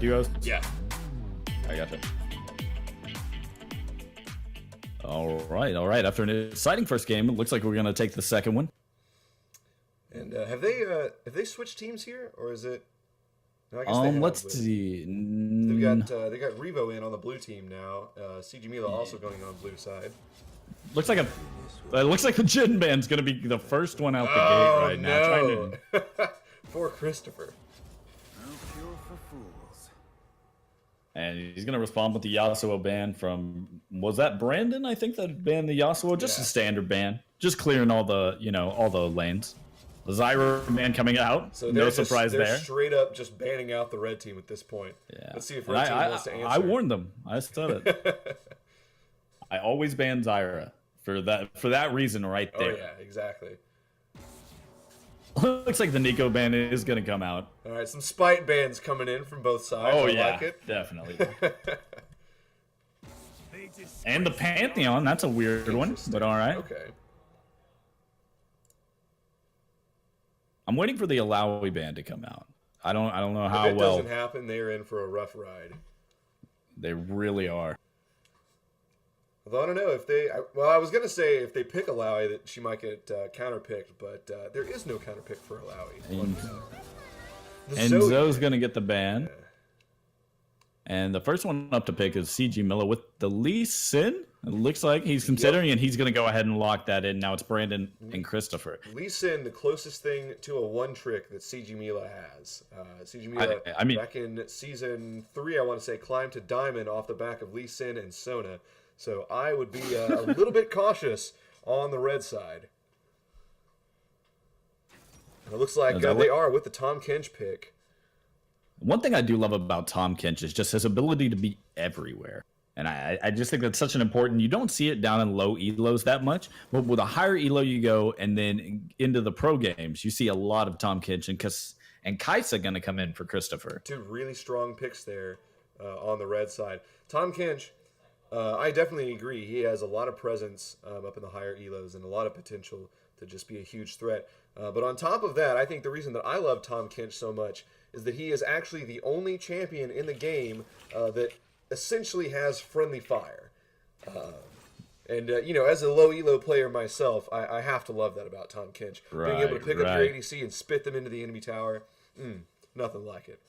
Duos? Yeah. I gotcha. All right. After an exciting first game, it looks like we're gonna take the second one. And have they switched teams here, or is it? No, I guess they have, Let's see. They got Revo in on the blue team now. CG Mila also going on blue side. Looks like the Jin Band's gonna be the first one out the gate right now. No. For Christopher. And he's gonna respond with the Yasuo ban from, was that Brandon? I think that banned the Yasuo, just a standard ban, just clearing all the all the lanes. The Zyra ban coming out, so no surprise there. They're straight up just banning out the red team at this point. Yeah. Let's see if red team wants to answer. I warned them. I said it. I always ban Zyra for that reason right there. Oh yeah, exactly. Looks like the Nico ban is going to come out. All right, some spite bans coming in from both sides. Oh, I like it. Definitely. And the Pantheon, that's a weird one, but all right. Okay. I'm waiting for the Alawi ban to come out. I don't know how well. If it well. doesn't happen, they're in for a rough ride. They really are. Although I don't know if they... Well, I was going to say if they pick Alawi that she might get counterpicked, but there is no counterpick for Alawi. And Zoe's going to get the ban. Yeah. And the first one up to pick is CG Miller with the Lee Sin. It looks like he's considering, and he's going to go ahead and lock that in. Now it's Brandon and Christopher. Lee Sin, the closest thing to a one trick that CG Mila has. CG Mila, back in Season 3, I want to say, climbed to Diamond off the back of Lee Sin and Sona. So I would be a little bit cautious on the red side. And it looks like they are with the Tahm Kench pick. One thing I do love about Tahm Kench is just his ability to be everywhere. And I just think that's such an important... You don't see it down in low elos that much, but with a higher elo you go, and then into the pro games, you see a lot of Tahm Kench and Kaisa going to come in for Christopher. Two really strong picks there on the red side. Tahm Kench, I definitely agree. He has a lot of presence up in the higher elos and a lot of potential to just be a huge threat. But on top of that, I think the reason that I love Tahm Kench so much is that he is actually the only champion in the game that essentially has friendly fire. And as a low elo player myself, I have to love that about Tahm Kench. Being able to pick up your ADC and spit them into the enemy tower, nothing like it.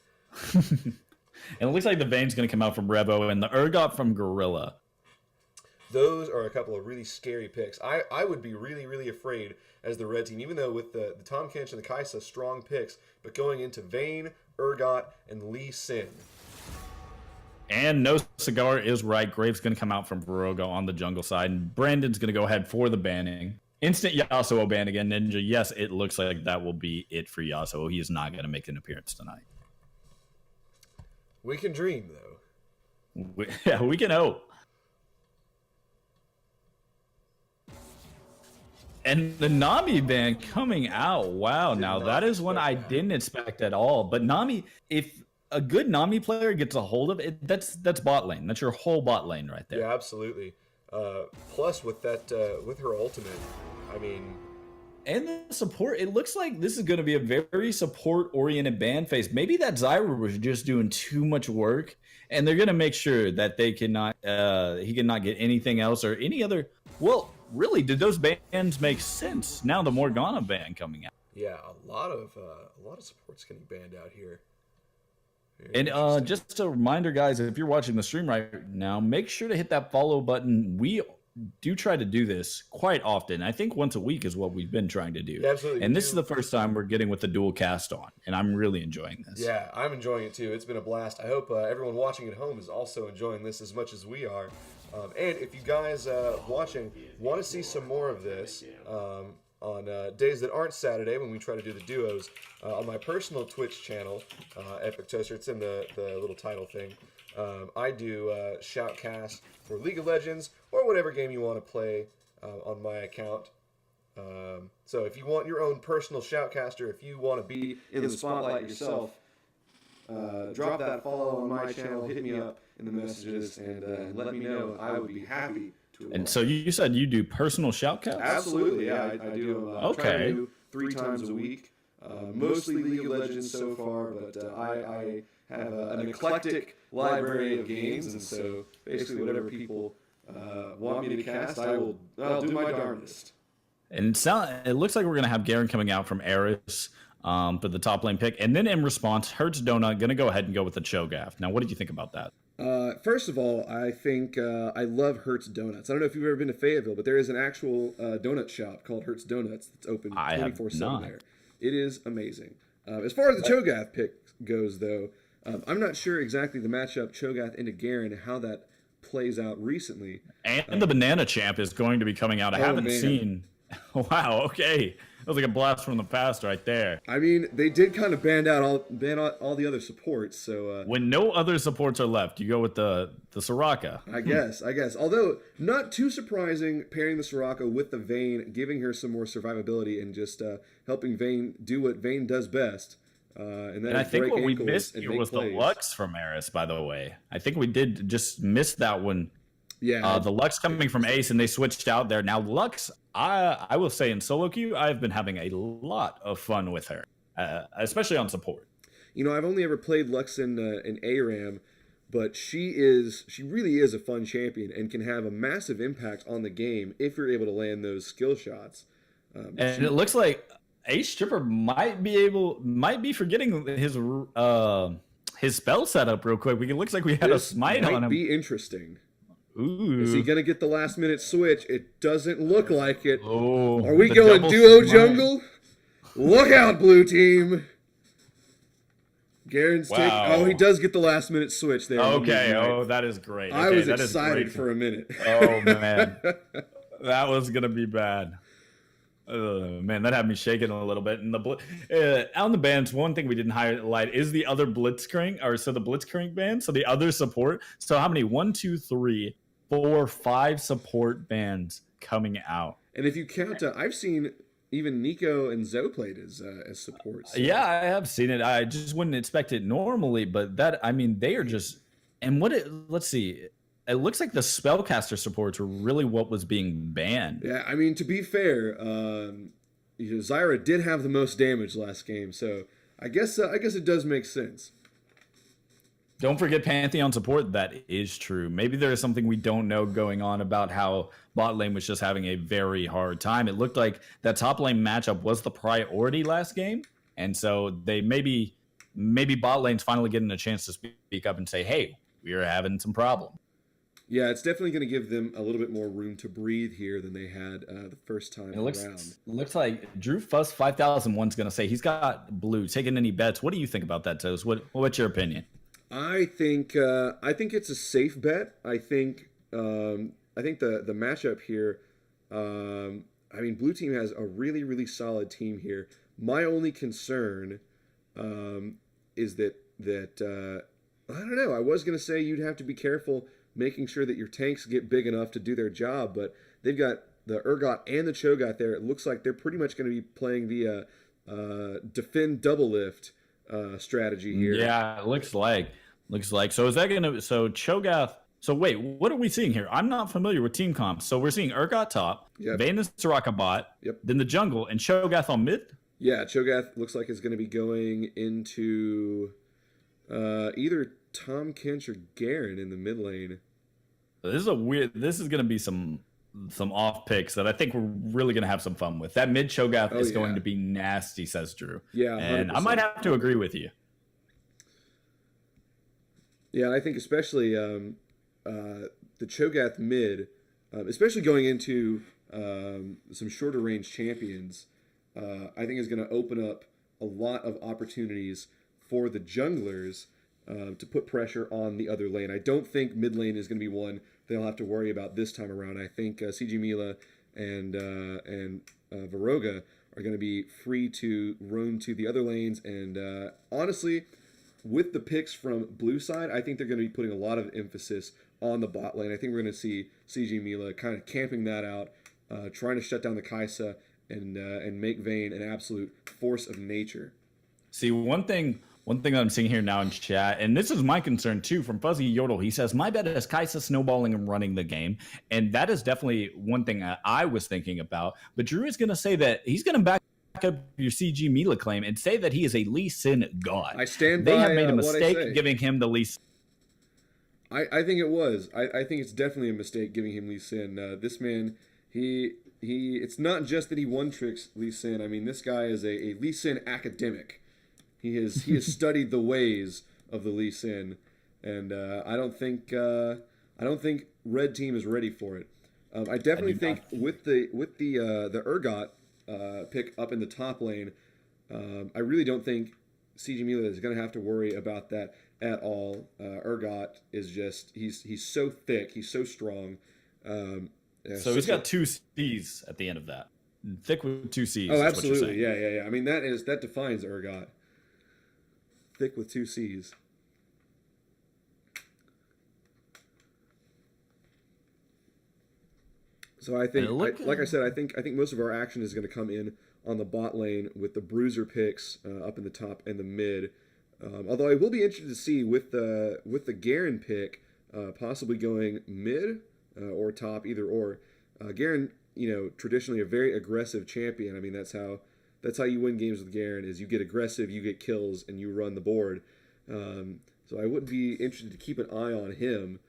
And it looks like the Vane's going to come out from Revo and the Urgot from Gorilla. Those are a couple of really scary picks. I would be really, really afraid as the red team, even though with the Tahm Kench and the Kaisa, strong picks, but going into Vayne, Urgot, and Lee Sin. And No Cigar is right. Graves going to come out from Viroga on the jungle side, and Brandon's going to go ahead for the banning. Instant Yasuo ban again, Ninja. Yes, it looks like that will be it for Yasuo. He is not going to make an appearance tonight. We can dream, though. We can hope. And the Nami ban coming out. Wow, now that is one I didn't expect at all. But Nami, if a good Nami player gets a hold of it, that's bot lane. That's your whole bot lane right there. Yeah, absolutely. Plus, with that, with her ultimate, I mean... And the support, it looks like this is going to be a very support-oriented ban phase. Maybe that Zyra was just doing too much work, and they're going to make sure that he cannot get anything else or any other... Well, really, did those bans make sense? Now the Morgana ban coming out. Yeah, a lot of supports getting banned out here. And just a reminder, guys, if you're watching the stream right now, make sure to hit that follow button. We do try to do this quite often. I think once a week is what we've been trying to do. Yeah, absolutely. And this is the first time we're getting with the dual cast on, and I'm really enjoying this. Yeah, I'm enjoying it too. It's been a blast. I hope everyone watching at home is also enjoying this as much as we are. And if you guys watching want to see some more of this on days that aren't Saturday when we try to do the duos, on my personal Twitch channel, Epic Toaster, it's in the little title thing, I do shoutcast for League of Legends or whatever game you want to play on my account. So if you want your own personal shoutcaster, if you want to be in the spotlight yourself, drop that follow on my channel, hit me up in the messages, and let me know. I would be happy to. And so you said you do personal shout outs? Absolutely, yeah, I do. Okay. Try to do 3 times a week. Mostly League of Legends so far, but I have an eclectic library of games, and so basically whatever people want me to cast, I'll do my darndest. And it looks like we're going to have Garen coming out from Eris for the top lane pick. And then in response, Hertz Donut going to go ahead and go with the Cho'Gath. Now, what did you think about that? First of all, I think I love Hertz Donuts. I don't know if you've ever been to Fayetteville, but there is an actual donut shop called Hertz Donuts that's open 24/7 there. It is amazing. As far as the Cho'Gath pick goes, though, I'm not sure exactly the matchup Cho'Gath into Garen and how that plays out recently. And the Banana Champ is going to be coming out. I haven't seen. Wow, okay. That was like a blast from the past right there. I mean, they did kind of ban out all the other supports, so... when no other supports are left, you go with the Soraka. I guess. Although, not too surprising, pairing the Soraka with the Vayne, giving her some more survivability, and just helping Vayne do what Vayne does best. And I think what we missed here was the Lux from Eris, by the way. I think we did just miss that one. Yeah. The Lux coming from Ace, and they switched out there. Now, Lux, I will say in solo queue, I've been having a lot of fun with her, especially on support. You know, I've only ever played Lux in ARAM, but she really is a fun champion and can have a massive impact on the game if you're able to land those skill shots. And it looks like Ace Stripper might be forgetting his spell setup real quick. It looks like we had a smite on him. Might be interesting. Ooh. Is he going to get the last minute switch? It doesn't look like it. Oh, are we going duo jungle? Look out, blue team. Garen's taking... Oh, he does get the last minute switch there. Okay, that is great. I was excited for a minute. Oh, man. That was going to be bad. Man, that had me shaking a little bit. And on the bans, one thing we didn't highlight is the other Blitzcrank, the Blitzcrank band. So the other support. So how many? 1, 2, 3, 4, 5 support bands coming out. And if you count, I've seen even Nico and Zoe played as support. So. Yeah, I have seen it. I just wouldn't expect it normally, but they are just. And let's see. It looks like the spellcaster supports were really what was being banned. Yeah, I mean, to be fair, Zyra did have the most damage last game, so I guess it does make sense. Don't forget Pantheon support. That is true. Maybe there is something we don't know going on about how bot lane was just having a very hard time. It looked like that top lane matchup was the priority last game, and so they maybe bot lane's finally getting a chance to speak up and say, "Hey, we are having some problems." Yeah, it's definitely going to give them a little bit more room to breathe here than they had the first time around. Looks like Drew Fuss 5001's going to say he's got blue. Taking any bets? What do you think about that, Toast? What's your opinion? I think it's a safe bet. I think the matchup here. I mean, blue team has a really, really solid team here. My only concern is that I don't know. I was going to say you'd have to be careful making sure that your tanks get big enough to do their job, but they've got the Urgot and the Cho'Gath there. It looks like they're pretty much going to be playing the defend double lift strategy here. Yeah, it looks like. So is that going to... So Cho'Gath... So wait, what are we seeing here? I'm not familiar with team comps. So we're seeing Urgot top, Vayne and Soraka bot, then the jungle, and Cho'Gath on mid? Yeah, Cho'Gath looks like it's going to be going into either Tom Kench or Garen in the mid lane. This is going to be some off picks that I think we're really going to have some fun with. That mid Cho'Gath is going to be nasty, says Drew. Yeah, 100%. And I might have to agree with you. Yeah, I think especially the Cho'Gath mid, especially going into some shorter range champions, I think is going to open up a lot of opportunities for the junglers to put pressure on the other lane. I don't think mid lane is going to be one they'll have to worry about this time around. I think CG Mila and Varoga are going to be free to roam to the other lanes. And honestly, with the picks from blue side, I think they're going to be putting a lot of emphasis on the bot lane. I think we're going to see CG Mila kind of camping that out, trying to shut down the Kai'Sa and make Vayne an absolute force of nature. See, one thing One thing that I'm seeing here now in chat, and this is my concern too, from Fuzzy Yodel. He says, my bet is Kaisa snowballing and running the game. And that is definitely one thing I was thinking about. But Drew is going to say that he's going to back up your CG Mila claim and say that he is a Lee Sin god. I stand They by have made a what I mistake say. giving him the Lee Sin. I think it was. I think it's definitely a mistake giving him Lee Sin. This man, it's not just that he one tricks Lee Sin. I mean, this guy is a Lee Sin academic. He has studied the ways of the Lee Sin, and I don't think Red Team is ready for it. I definitely think with the Urgot pick up in the top lane, I really don't think CG Mila is going to have to worry about that at all. Urgot is just he's so thick, he's so strong. So he's got 2 C's at the end of that. Thick with 2 C's. Oh, absolutely, yeah. I mean that defines Urgot. Thick with 2 C's. So I think, like I said, I think most of our action is going to come in on the bot lane with the bruiser picks up in the top and the mid. Although I will be interested to see with the Garen pick possibly going mid or top, either or. Garen, traditionally a very aggressive champion. I mean that's how you win games with Garen, is you get aggressive, you get kills, and you run the board. So I would be interested to keep an eye on him.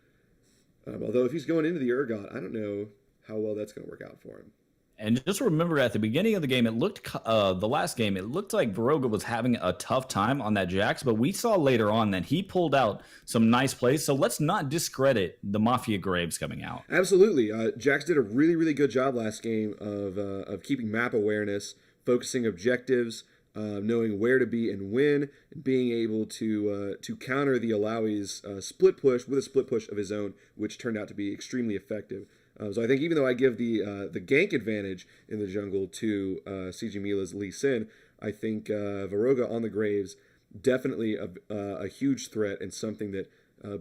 Although if he's going into the Urgot, I don't know how well that's going to work out for him. And just remember, at the beginning of the game, it looked the last game, it looked like Baroga was having a tough time on that Jax, but we saw later on that he pulled out some nice plays. So let's not discredit the Mafia Graves coming out. Absolutely, Jax did a really, really good job last game of keeping map awareness, focusing objectives, knowing where to be and when, and being able to counter the Alawi's split push with a split push of his own, which turned out to be extremely effective. So I think even though I give the gank advantage in the jungle to CG Mila's Lee Sin, I think Varoga on the Graves definitely a huge threat and something that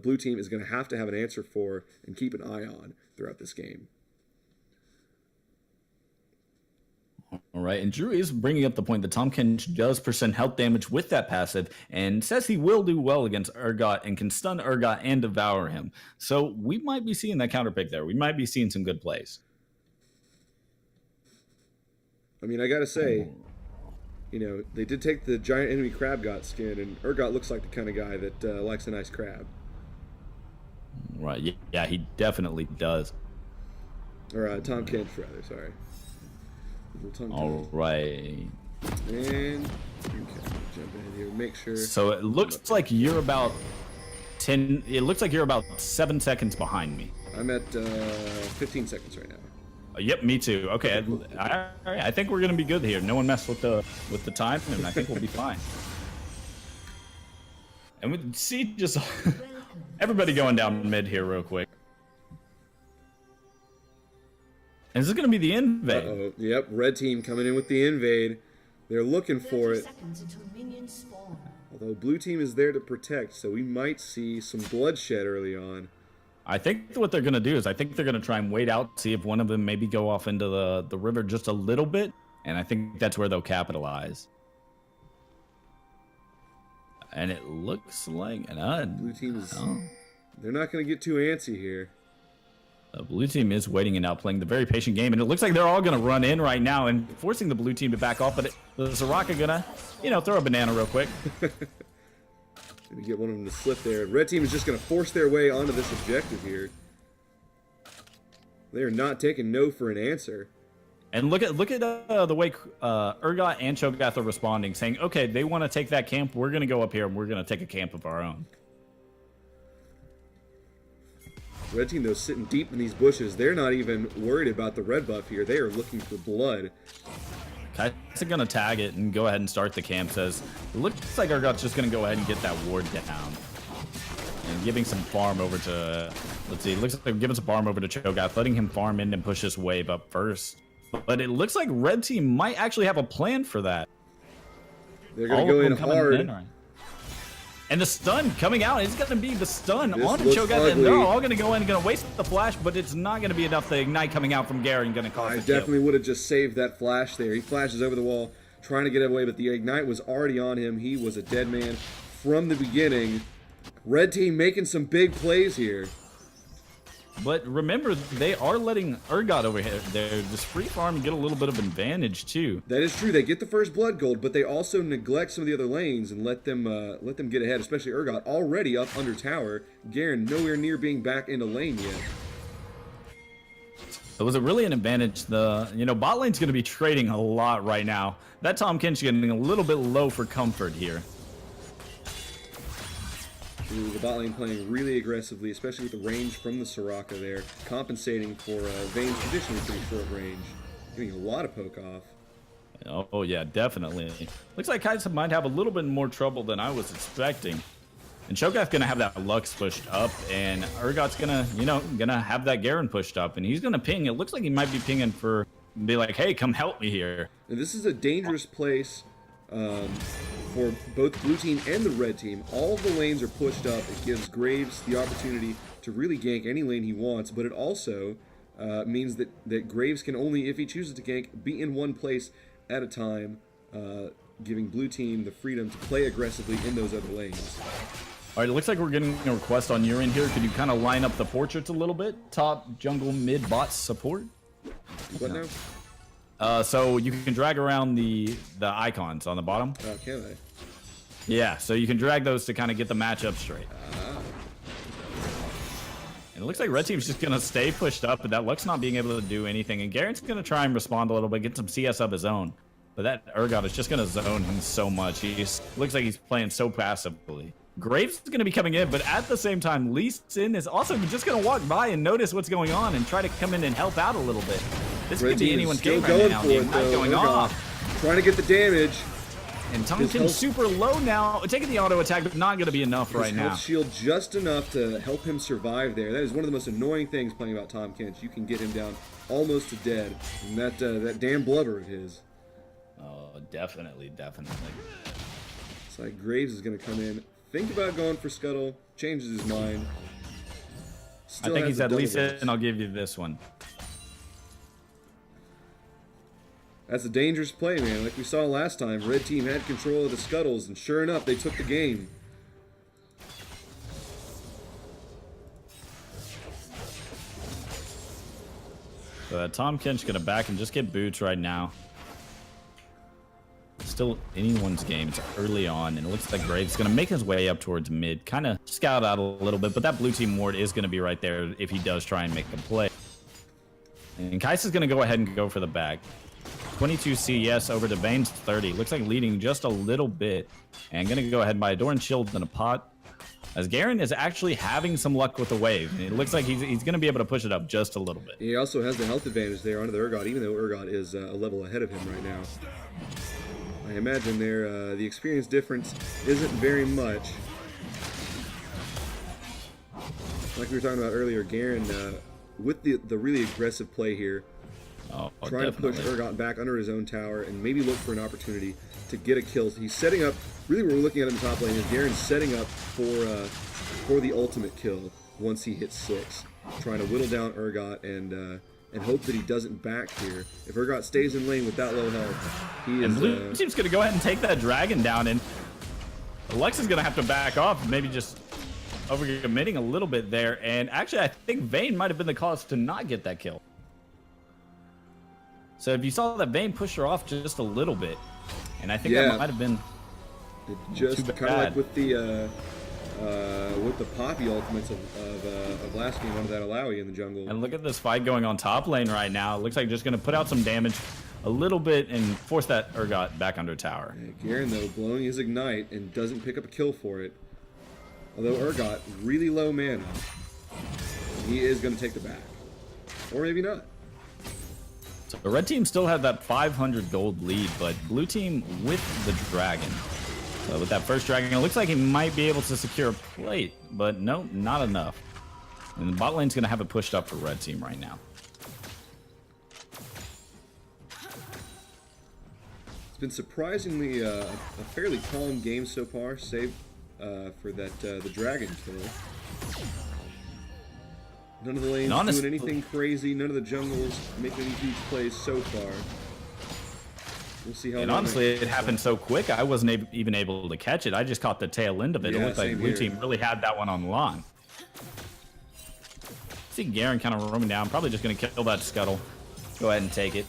Blue Team is going to have an answer for and keep an eye on throughout this game. All right, and Drew is bringing up the point that Tahm Kench does percent health damage with that passive and says he will do well against Urgot and can stun Urgot and devour him. So we might be seeing that counter pick there. We might be seeing some good plays. I mean, I got to say, they did take the giant enemy crab got skin, and Urgot looks like the kind of guy that likes a nice crab. Right, yeah, he definitely does. Or Tahm Kench, rather, sorry. All right. And jump ahead here. Make sure. So it looks like you're about 10. It looks like you're about 7 seconds behind me. I'm at 15 seconds right now. Yep, me too. Okay, all right. I think we're gonna be good here. No one messed with the time, and I think we'll be fine. And we see just everybody going down mid here real quick. And this is going to be the invade. Uh-oh. Yep, Red Team coming in with the invade. They're looking for it. Although Blue Team is there to protect, so we might see some bloodshed early on. I think what they're going to do is I think they're going to try and wait out, see if one of them maybe go off into the river just a little bit, and I think that's where they'll capitalize. And it looks like... Blue Team is... They're not going to get too antsy here. The Blue Team is waiting and out playing the very patient game, and it looks like they're all going to run in right now and forcing the Blue Team to back off, but the Soraka going to, throw a banana real quick. Maybe get one of them to slip there. Red Team is just going to force their way onto this objective here. They are not taking no for an answer. And look at the way Urgot and Cho'Gath are responding, saying, okay, they want to take that camp. We're going to go up here, and we're going to take a camp of our own. Red Team, though, sitting deep in these bushes. They're not even worried about the red buff here. They are looking for blood. Kaisa going to tag it and go ahead and start the camp. Says, it looks like Urgot's just going to go ahead and get that ward down. And giving some farm over to, let's see, it looks like they're giving some farm over to Cho'Gath, letting him farm in and push this wave up first. But it looks like Red Team might actually have a plan for that. They're going to go in hard. And the stun coming out is going to be the stun on Cho'Gath, and they're all going to go in and going to waste the flash, but it's not going to be enough. The ignite coming out from Garen going to cause I definitely would have just saved that flash there. He flashes over the wall, trying to get away, but the ignite was already on him. He was a dead man. from the beginning. Red team making some big plays here. But remember, they are letting Urgot over here there just free farm and get a little bit of advantage too. That is true. They get the first blood gold, but they also neglect some of the other lanes and let them get ahead. Especially Urgot, already up under tower. Garen nowhere near being back into lane yet. It was really an advantage. The bot lane's going to be trading a lot right now. That Tahm Kench getting a little bit low for comfort here. Ooh, the bot lane playing really aggressively, especially with the range from the Soraka there, compensating for Vayne's traditionally pretty short range, getting a lot of poke off. Oh yeah, definitely. Looks like Kaisa might have a little bit more trouble than I was expecting. And Cho'Gath's gonna have that Lux pushed up, and Urgot's gonna have that Garen pushed up, and he's gonna ping. It looks like he might be pinging for, be like, hey, come help me here. And this is a dangerous place for both blue team and the red team. All of the lanes are pushed up. It gives Graves the opportunity to really gank any lane he wants, but it also means that Graves can only, if he chooses to gank, be in one place at a time, giving blue team the freedom to play aggressively in those other lanes. All right, it looks like we're getting a request on your end here. Could you kind of line up the portraits a little bit? Top, jungle, mid, bot support? What now? So you can drag around the icons on the bottom. Can I? Yeah, so you can drag those to kind of get the matchup straight. And it looks like red team's just gonna stay pushed up, but that Lux not being able to do anything. And Garen's gonna try and respond a little bit, get some CS of his own. But that Urgot is just gonna zone him so much. Looks like he's playing so passively. Graves is gonna be coming in, but at the same time, Lee Sin is also just gonna walk by and notice what's going on and try to come in and help out a little bit. This could be anyone's game right now. Not going off. Trying to get the damage. And Tonkin's super low now, taking the auto attack, but not going to be enough right now. Health shield just enough to help him survive there. That is one of the most annoying things playing about Tahm Kench. You can get him down almost to dead. And that damn blubber of his. Oh, definitely. It's like Graves is going to come in, think about going for Scuttle, changes his mind. I think he's at least it, and I'll give you this one. That's a dangerous play, man. Like we saw last time, red team had control of the Scuttles, and sure enough, they took the game. So Tahm Kench gonna back and just get boots right now. Still anyone's game. It's early on, and it looks like Graves gonna make his way up towards mid, kind of scout out a little bit, but that blue team ward is gonna be right there if he does try and make a play. And Kaisa's gonna go ahead and go for the back. 22 CS over to Vayne's 30. Looks like leading just a little bit. And gonna go ahead and buy a Doran Shield and a pot. As Garen is actually having some luck with the wave. And it looks like he's gonna be able to push it up just a little bit. He also has the health advantage there onto the Urgot, even though Urgot is a level ahead of him right now. I imagine the experience difference isn't very much. Like we were talking about earlier, Garen, with the really aggressive play here, trying to push Urgot back under his own tower and maybe look for an opportunity to get a kill. He's setting up, really what we're looking at in the top lane is Garen's setting up for the ultimate kill once he hits 6. Trying to whittle down Urgot and hope that he doesn't back here. If Urgot stays in lane with that low health, he is... And blue team's going to go ahead and take that dragon down, and Lux is going to have to back off, maybe just overcommitting a little bit there. And actually, I think Vayne might have been the cause to not get that kill. So if you saw that Vayne push her off just a little bit, and I think that might have been just kind of like with the Poppy ultimates of last game under that Alawi in the jungle. And look at this fight going on top lane right now. It looks like just going to put out some damage a little bit and force that Urgot back under tower. Yeah, Garen, though, blowing his Ignite and doesn't pick up a kill for it. Although Urgot, really low mana, he is going to take the back. Or maybe not. So the red team still had that 500 gold lead, but blue team with the dragon. So with that first dragon, it looks like he might be able to secure a plate, but no, not enough. And the bot lane's going to have it pushed up for red team right now. It's been surprisingly a fairly calm game so far, save for that the dragon kill. None of the lanes doing anything crazy. None of the jungles making any huge plays so far. We'll see how. And honestly, it happened so quick, I wasn't even able to catch it. I just caught the tail end of it. Yeah, It looked like same blue here. team really had that one on the line. See Garen kind of roaming down. Probably just going to kill that scuttle. Go ahead and take it.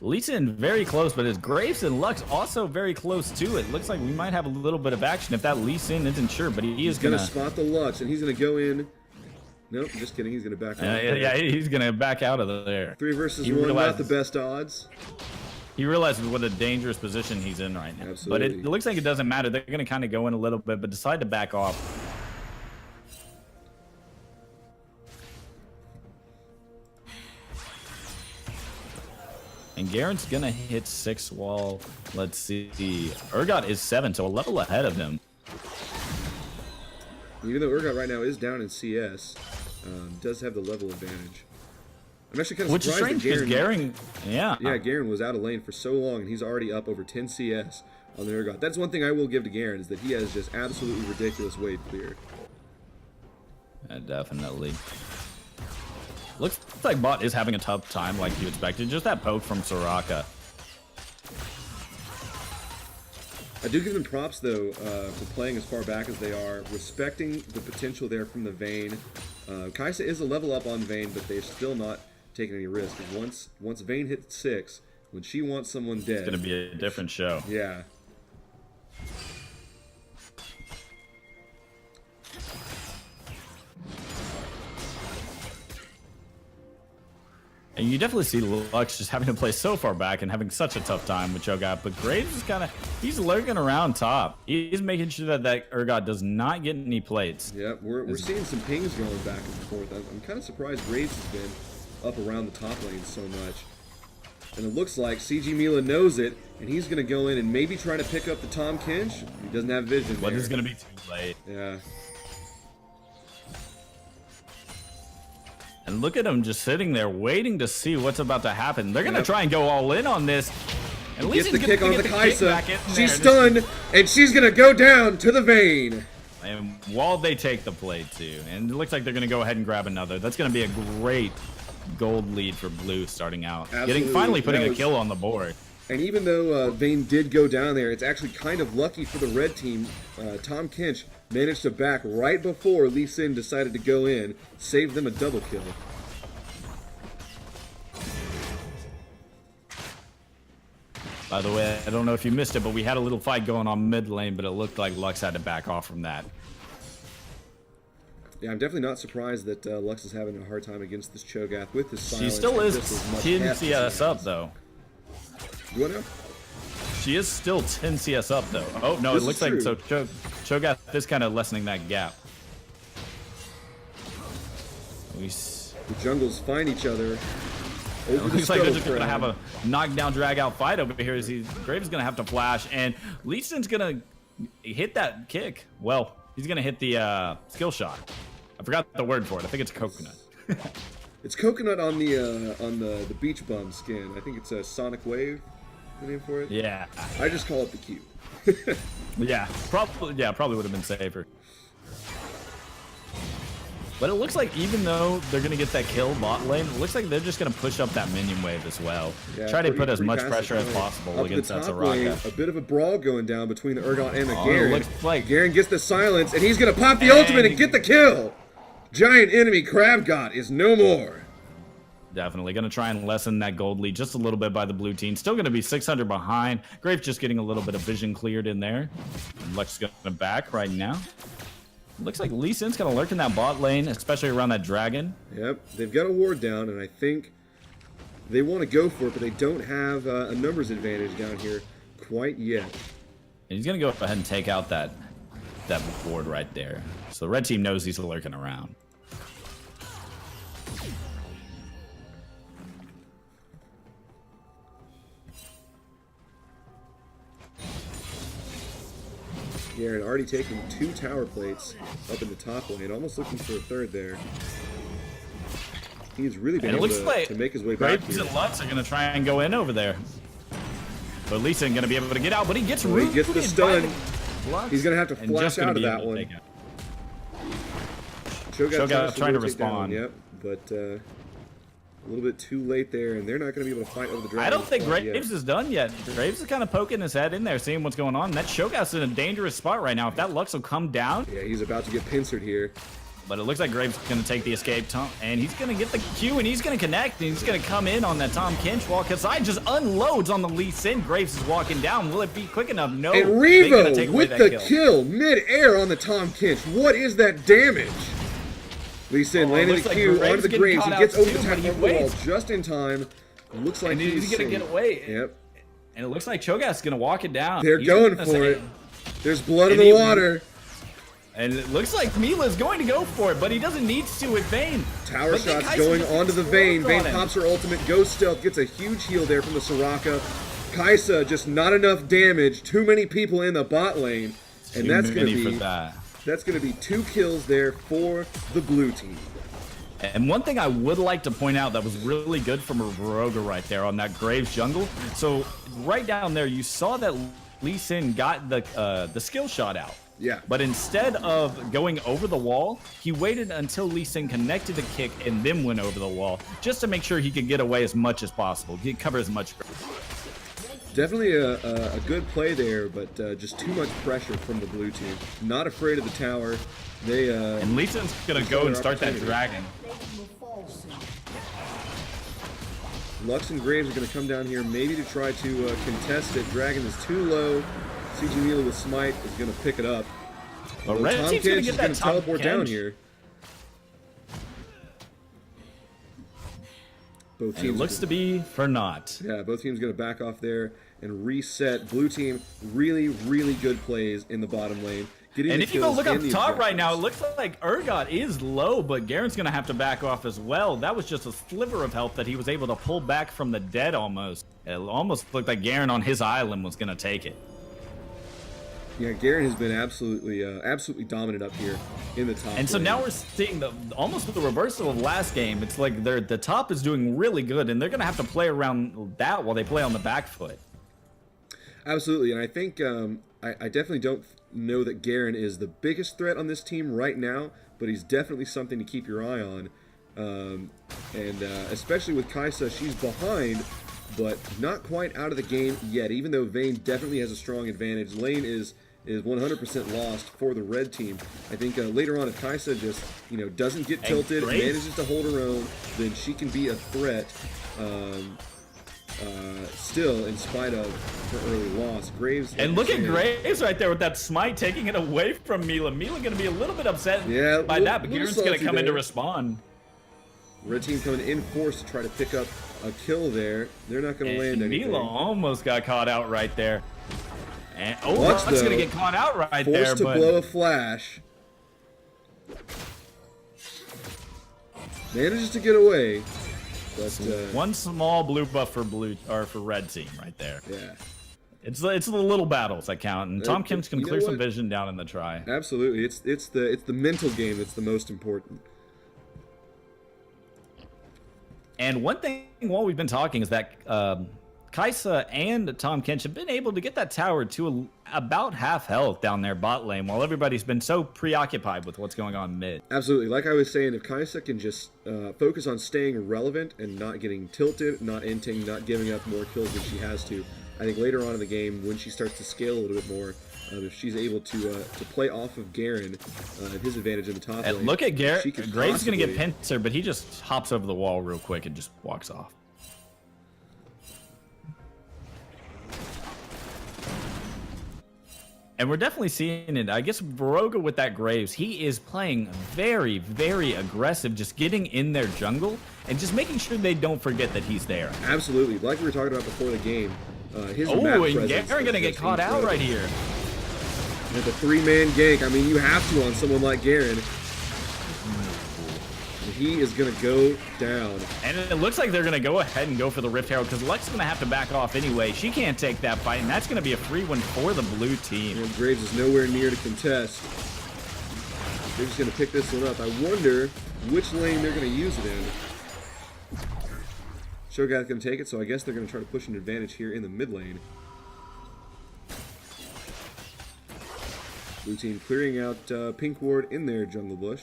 Lee Sin very close, but his Graves and Lux also very close too. It looks like we might have a little bit of action if that Lee Sin isn't sure, but he is gonna spot the Lux, and he's gonna go in. Nope, just kidding. He's gonna back out. Yeah, he's gonna back out of there. 3 versus 1, not the best odds. He realizes what a dangerous position he's in right now. Absolutely. But it looks like it doesn't matter. They're gonna kind of go in a little bit, but decide to back off. And Garen's gonna hit 6 wall. Let's see. Urgot is 7, so a level ahead of him. Even though Urgot right now is down in CS, does have the level advantage. I'm actually kind of Which is surprised strange that because Garen, yeah, Garen was out of lane for so long, and he's already up over 10 CS on the Urgot. That's one thing I will give to Garen, is that he has just absolutely ridiculous wave clear. Definitely. Looks like bot is having a tough time like you expected. Just that poke from Soraka. I do give them props, though, for playing as far back as they are, respecting the potential there from the Vayne. Kai'Sa is a level up on Vayne, but they're still not taking any risks. Once Vayne hits 6, when she wants someone dead... It's going to be a different show. Yeah. And you definitely see Lux just having to play so far back and having such a tough time with Cho'Gath. But Graves is kind of, he's lurking around top. He's making sure that Urgot does not get any plates. Yeah, we're seeing some pings going back and forth. I'm kind of surprised Graves has been up around the top lane so much. And it looks like CG Mila knows it, and he's going to go in and maybe try to pick up the Tahm Kench. He doesn't have vision But there. it's going to be too late. Yeah. And look at him just sitting there waiting to see what's about to happen. They're going to try and go all in on this. And at least Gets the kick on the Kai'Sa. She's She's stunned, and she's going to go down to the Vayne. And while they take the plate too. And it looks like they're going to go ahead and grab another. That's going to be a great gold lead for blue starting out. Absolutely. Finally putting a kill on the board. And even though Vayne did go down there, it's actually kind of lucky for the red team. Tahm Kench managed to back right before Lee Sin decided to go in, save them a double kill. By the way, I don't know if you missed it, but we had a little fight going on mid lane, but it looked like Lux had to back off from that. Yeah, I'm definitely not surprised that Lux is having a hard time against this Cho'Gath with his silence. She still is just as much 10 heft as he CS up, has. though. You want to? She is still 10 CS up, though. Oh, no, This it looks is like true. so Cho'Gath is kind of lessening that gap. The jungles find each other. Over the Looks like they're just scuttle going to have crown. a knockdown, drag out fight over here. As Graves is going to have to flash, and Lee Sin's going to hit that kick. Well, he's going to hit the skill shot. I forgot the word for it. I think it's coconut. It's coconut on the beach bum skin. I think it's a Sonic Wave, the name for it. Yeah. I just call it the Q. Yeah, probably would have been safer. But it looks like even though they're going to get that kill bot lane, it looks like they're just going to push up that minion wave as well. Yeah, Try to pretty- put as pretty much passive pressure as play. possible Up against the that top lane, Soraka. a bit of a brawl going down between the Urgot and the Oh, Garen. it looks like- Garen gets the silence, and he's going to pop the ultimate and get the kill. Giant enemy Crab God is no more. Definitely going to try and lessen that gold lead just a little bit by the blue team. Still going to be 600 behind. Graves just getting a little bit of vision cleared in there. And Lux is going to back right now. Looks like Lee Sin's going to lurk in that bot lane, especially around that dragon. Yep, they've got a ward down, and I think they want to go for it, but they don't have a numbers advantage down here quite yet. And he's going to go ahead and take out that ward right there. So the red team knows he's lurking around. Garen already taking 2 tower plates up in the top lane, almost looking for a third there. He's really been And it able looks like to make his way back Graves here. and Lux are going to try and go in over there. But Lee Sin going to be able to get out, but he gets Well, he gets the rooted stun. by Lux. He's going to have to And flash just gonna out of be that able to one. take it. Cho'Gath, tries Cho'Gath trying to rotate down, respond. Yep, but... And just going to be able to take it. A little bit too late there, and they're not going to be able to fight over the dragon. I don't think quite Graves yet. is done yet. Graves is kind of poking his head in there, seeing what's going on. That Shogat's in a dangerous spot right now. If that Lux will come down, Yeah, he's about to get pincered here. but it looks like Graves is going to take the escape, and he's going to get the Q, and he's going to connect, and he's going to come in on that Tom Kench while Kasai just unloads on the Lee Sin. Graves is walking down. Will it be quick enough? No. And They're gonna Revo take away with that the kill mid-air on the Tom Kench. What is that damage? Lee Sin landing looks the like Q Graves onto the getting Graves. caught He gets out over too, the but top he of the wall waits. just in time. Looks like And he's going to get away. Yep. And it looks like Cho'Gath's going to walk it down. They're He's going gonna for say- it. There's blood in And the he- water. And it looks like Mila's going to go for it, but he doesn't need to with Vayne. Tower But then shots Kai'Sa going just onto the Vayne. explodes Vayne on him. pops her ultimate, goes stealth, gets a huge heal there from the Soraka. Kai'Sa just not enough damage. Too many people in the bot lane, and Too that's going many to for be that. that's going to be 2 kills there for the blue team. And one thing I would like to point out that was really good from Roga right there on that Graves jungle. So right down there, you saw that Lee Sin got the skill shot out. Yeah. But instead of going over the wall, he waited until Lee Sin connected the kick and then went over the wall, just to make sure he could get away as much as possible, cover as much. Definitely a good play there, but just too much pressure from the blue team. Not afraid of the tower. They And Lee Sin's gonna go and start that dragon. Lux and Graves are going to come down here maybe to try to contest it. Dragon is too low. CG Mila with Smite is going to pick it up. But Although Red Tom Team's gonna Kench get is that going to Tom teleport down Kench. here. Both And it teams looks to be for naught. Yeah, both teams going to back off there and reset. Blue team, really, really good plays in the bottom lane. Getting And the if you go kills look up and the top right now, it objectives. looks like Urgot is low, but Garen's going to have to back off as well. That was just a sliver of health that he was able to pull back from the dead almost. It almost looked like Garen on his island was going to take it. Yeah, Garen has been absolutely dominant up here in the top And so lane. now we're seeing almost the reversal of last game. It's like the top is doing really good, and they're going to have to play around that while they play on the back foot. Absolutely, and I think I definitely don't know that Garen is the biggest threat on this team right now, but he's definitely something to keep your eye on. And especially with Kai'Sa, she's behind, but not quite out of the game yet, even though Vayne definitely has a strong advantage. Lane is 100% lost for the red team. I think later on, if Kai'Sa just doesn't get tilted, Graves. manages to hold her own, then she can be a threat. Still, in spite of her early loss, Graves. And look at Graves right there with that smite, taking it away from Mila. Mila going to be a little bit upset Yeah, by that, but little Garen's going to salty come in to there. respond. Red team coming in force to try to pick up a kill there. They're not going to land And anything. Mila almost got caught out right there. And Lux, Lux going though, to get caught out right there, Forced to but blow a flash. Manages to get away, but one small blue buff for red team right there. yeah, It's the little battles that count, and Tom It- Kim's can you know clear some what? vision down in the try. absolutely. It's the mental game that's the most important. And one thing while we've been talking is that Kai'Sa and Tom Kench have been able to get that tower to about half health down there bot lane, while everybody's been so preoccupied with what's going on mid. Absolutely. Like I was saying, if Kai'Sa can just focus on staying relevant and not getting tilted, not inting, not giving up more kills than she has to, I think later on in the game, when she starts to scale a little bit more, if she's able to play off of Garen and his advantage in the top And lane, look at Garrett. she could Graves going to get possibly- pincer, but he just hops over the wall real quick and just walks off. And we're definitely seeing it. I guess Baroga with that Graves, he is playing very, very aggressive, just getting in their jungle and just making sure they don't forget that he's there. Absolutely. Like we were talking about before the game, his Oh, map and presence Garen is going to get just caught out incredible. right here. With a 3-man gank, I mean, you have to on someone like Garen. He is going to go down. And it looks like they're going to go ahead and go for the Rift Herald because Lex is going to have to back off anyway. She can't take that fight, and that's going to be a free win for the blue team. And Graves is nowhere near to contest. They're just going to pick this one up. I wonder which lane they're going to use it in. Shogat's going to take it, so I guess they're going to try to push an advantage here in the mid lane. Blue team clearing out Pink Ward in their jungle bush.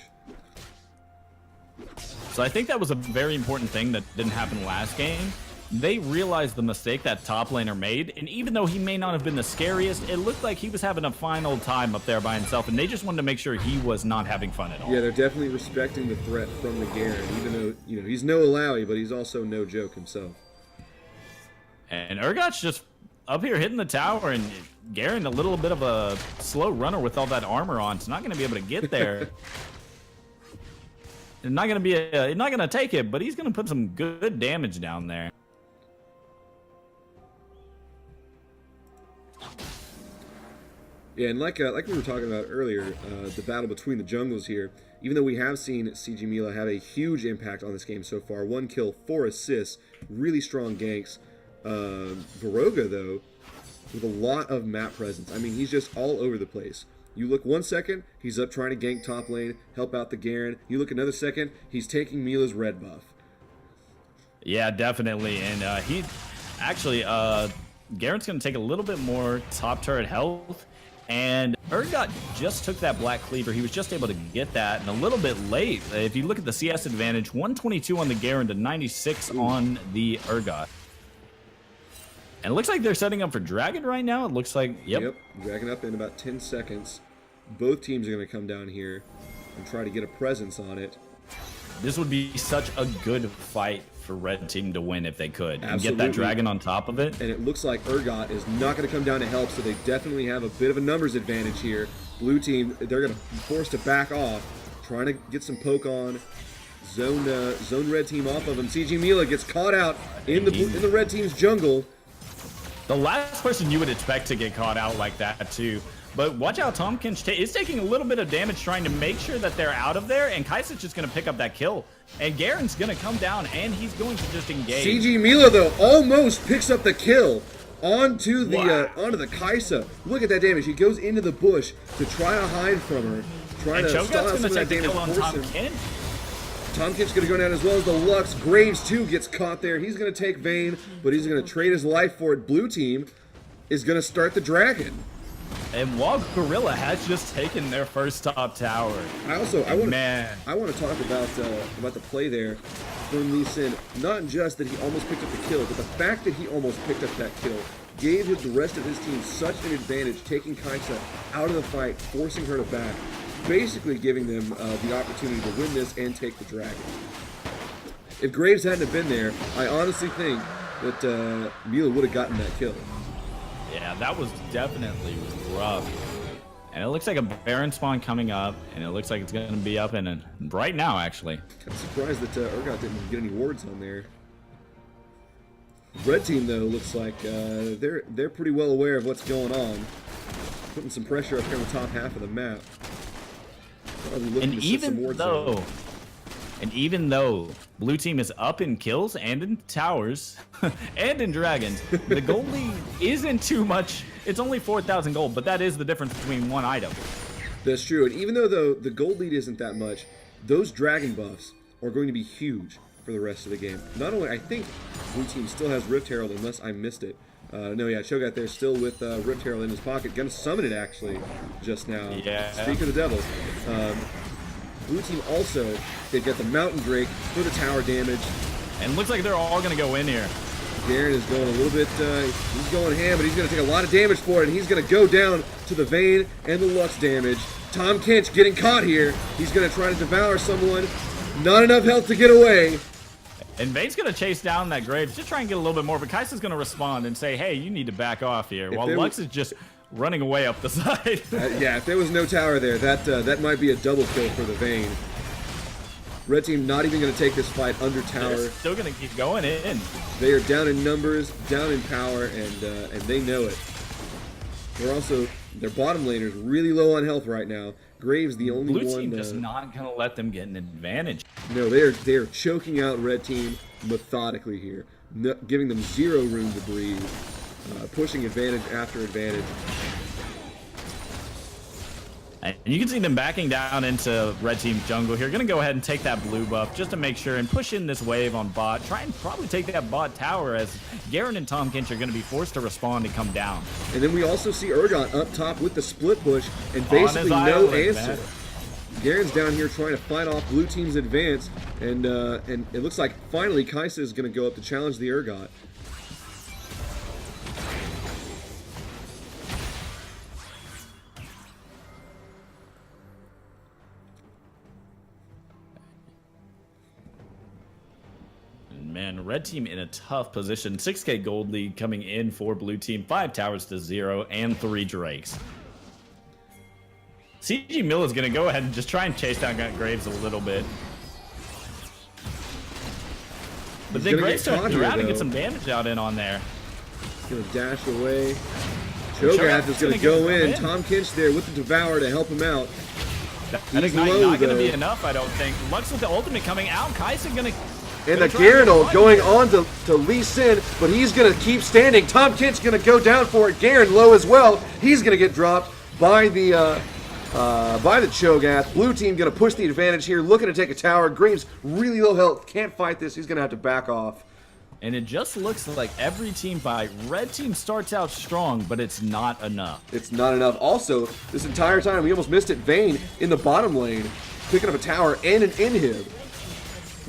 So I think that was a very important thing that didn't happen last game. They realized the mistake that top laner made, and even though he may not have been the scariest, it looked like he was having a fine old time up there by himself, and they just wanted to make sure he was not having fun at all. Yeah, they're definitely respecting the threat from the Garen, even though, you know, he's no Alawi, but he's also no joke himself. And Urgot's just up here hitting the tower, and Garen a little bit of a slow runner with all that armor on. It's not going to be able to get there. It's not going to take it, but he's going to put some good damage down there. Yeah, and like we were talking about earlier, the battle between the jungles here, even though we have seen CG Mila have a huge impact on this game so far, 1 kill, 4 assists, really strong ganks. Varoga, though, with a lot of map presence. I mean, he's just all over the place. You look 1 second, he's up trying to gank top lane, help out the Garen. You look another second, he's taking Mila's red buff. Yeah, definitely. And he actually, Garen's going to take a little bit more top turret health. And Urgot just took that black cleaver. He was just able to get that, and a little bit late. If you look at the CS advantage, 122 on the Garen to 96 on the Urgot. And it looks like they're setting up for Dragon right now. It looks like, yep. Dragon up in about 10 seconds. Both teams are going to come down here and try to get a presence on it. This would be such a good fight for Red Team to win if they could. Absolutely. And get that Dragon on top of it. And it looks like Urgot is not going to come down to help, so they definitely have a bit of a numbers advantage here. Blue team, they're going to be forced to back off, trying to get some poke on. Zone red team off of him. CG Mila gets caught out in the red team's jungle. The last person you would expect to get caught out like that too. But watch out, Tomkins is taking a little bit of damage trying to make sure that they're out of there, and Kaisich is going to pick up that kill. And Garen's going to come down, and he's going to just engage. CG Mila, though, almost picks up the kill onto the Kaisa. Look at that damage. He goes into the bush to try to hide from her, trying to stop some of that damage. Tomkin's going to go down as well as the Lux. Graves, too, gets caught there. He's going to take Vayne, but he's going to trade his life for it. Blue team is going to start the Dragon. And while Gorilla has just taken their first top tower. I want to talk about the play there from Lee Sin. Not just that he almost picked up the kill, but the fact that he almost picked up that kill gave the rest of his team such an advantage, taking Kaisa out of the fight, forcing her to back, basically giving them the opportunity to win this and take the Dragon. If Graves hadn't have been there, I honestly think that Mila would have gotten that kill. Yeah, that was definitely rough. And it looks like a Baron spawn coming up, and it looks like it's going to be up in right now, actually. I'm surprised that Urgot didn't get any wards on there. Red team, though, looks like they're pretty well aware of what's going on. Putting some pressure up here on the top half of the map. And even though Blue team is up in kills and in towers and in dragons, the gold lead isn't too much. It's only 4,000 gold, but that is the difference between one item. That's true. And even though the gold lead isn't that much, those dragon buffs are going to be huge for the rest of the game. Not only, I think Blue team still has Rift Herald, unless I missed it. No, yeah, Cho'Gath there still with Rift Herald in his pocket. Gonna summon it, actually, just now. Yeah. Speak of the devil. Blue team also, they've got the Mountain Drake for the tower damage. And looks like they're all going to go in here. Garen is going a little bit, he's going ham, but he's going to take a lot of damage for it, and he's going to go down to the Vayne and the Lux damage. Tom Kinch getting caught here. He's going to try to devour someone. Not enough health to get away. And Vayne's going to chase down that Graves, just try and get a little bit more, but Kaisa's going to respond and say, hey, you need to back off here, while Lux is just running away up the side. Yeah, if there was no tower there, that might be a double kill for the Vayne. Red team not even going to take this fight under tower. They're still going to keep going in. They are down in numbers, down in power, and they know it. Their bottom laner is really low on health right now. Graves the only one. Blue team just not going to let them get an advantage. No, they are choking out Red team methodically here, giving them zero room to breathe. Pushing advantage after advantage. And you can see them backing down into Red Team's jungle here. Going to go ahead and take that blue buff just to make sure and push in this wave on bot. Try and probably take that bot tower as Garen and Tom Kinch are going to be forced to respond and come down. And then we also see Urgot up top with the split push and basically no answer. Garen's down here trying to fight off blue team's advance, and it looks like finally Kaisa is going to go up to challenge the Urgot. Man, red team in a tough position. 6K gold lead coming in for blue team. 5 towers to 0 and 3 drakes. CG Mill is going to go ahead and just try and chase down Graves a little bit. But then Graves turns around and get some damage out in on there. He's going to dash away. Cho'Gath is going to go in. Tom Kinch there with the Devour to help him out. That is not going to be enough, I don't think. Lux with the ultimate coming out. Kaisa going to... And the Garen ult going on to Lee Sin, but he's going to keep standing. Tom Kinch going to go down for it. Garen low as well. He's going to get dropped by the Cho'Gath. Blue team going to push the advantage here, looking to take a tower. Graves really low health, can't fight this. He's going to have to back off. And it just looks like every team fight, red team starts out strong, but it's not enough. It's not enough. Also, this entire time, we almost missed it. Vayne in the bottom lane, picking up a tower and an inhib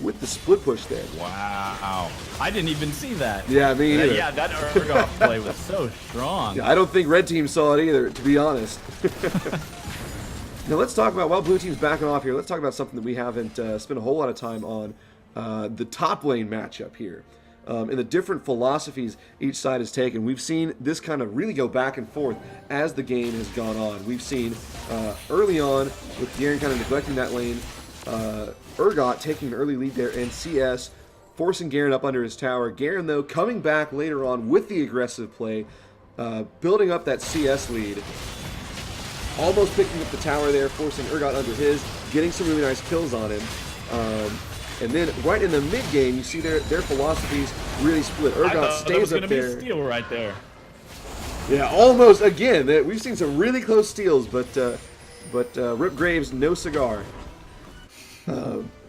with the split push there. Wow. I didn't even see that. Yeah, me either. Yeah, that Urgot play was so strong. Yeah, I don't think red team saw it either, to be honest. Now let's talk about, while blue team's backing off here, let's talk about something that we haven't spent a whole lot of time on, the top lane matchup here. And the different philosophies each side has taken. We've seen this kind of really go back and forth as the game has gone on. We've seen early on, with Garen kind of neglecting that lane, Urgot taking an early lead there, and CS forcing Garen up under his tower. Garen, though, coming back later on with the aggressive play, building up that CS lead. Almost picking up the tower there, forcing Urgot under his, getting some really nice kills on him. And then right in the mid game, you see their philosophies really split. Urgot stays up there. Be a steal right there. Yeah, almost again. We've seen some really close steals, but Rip Graves, no cigar.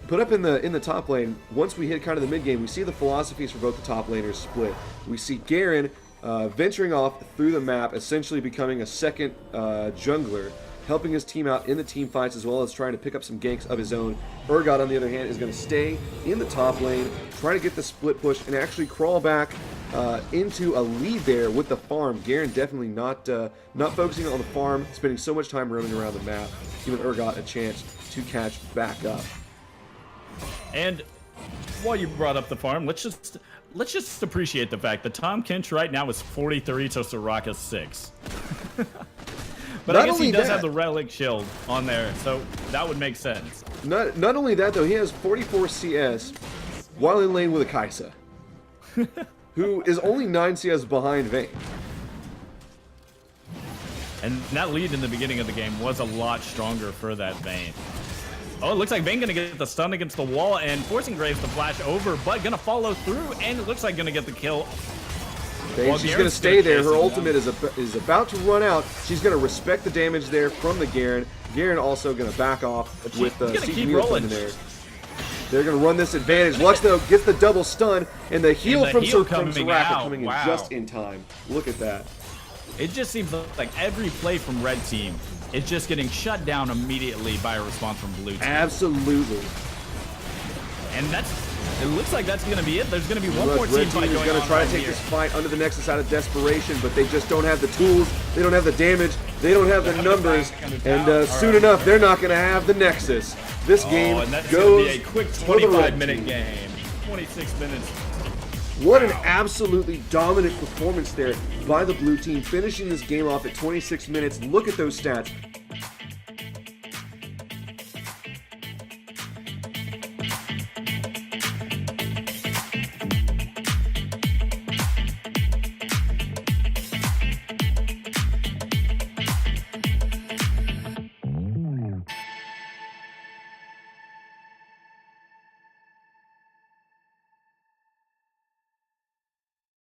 Put up in the top lane. Once we hit kind of the mid game, we see the philosophies for both the top laners split. We see Garen venturing off through the map, essentially becoming a second jungler, helping his team out in the team fights as well as trying to pick up some ganks of his own. Urgot, on the other hand, is going to stay in the top lane, try to get the split push, and actually crawl back into a lead there with the farm. Garen definitely not focusing on the farm, spending so much time roaming around the map, giving Urgot a chance to catch back up. And while you brought up the farm, let's just appreciate the fact that Tom Kinch right now is 43 to Soraka's 6. But I guess he does have the relic shield on there, so that would make sense. Not only that, though, he has 44 CS while in lane with a Kaisa, who is only 9 CS behind Vayne. And that lead in the beginning of the game was a lot stronger for that Vayne. Oh, it looks like Vayne gonna get the stun against the wall and forcing Graves to flash over, but gonna follow through, and it looks like gonna get the kill. She's going to stay there. Her ultimate is about to run out. She's going to respect the damage there from the Garen. Garen also going to back off with the CP coming there. They're going to run this advantage. Lux, though, gets the double stun, and the heal from Soraka coming in just in time. Look at that. It just seems like every play from red team is just getting shut down immediately by a response from blue team. Absolutely. And it looks like that's going to be it. There's going to be one more team fight going on. Red team is going to try to take this fight under the Nexus out of desperation, but they just don't have the tools. They don't have the damage. They don't have the numbers. And soon enough, they're not going to have the Nexus. This game goes be a quick 25-minute game. 26 minutes. What an absolutely dominant performance there by the blue team, finishing this game off at 26 minutes. Look at those stats.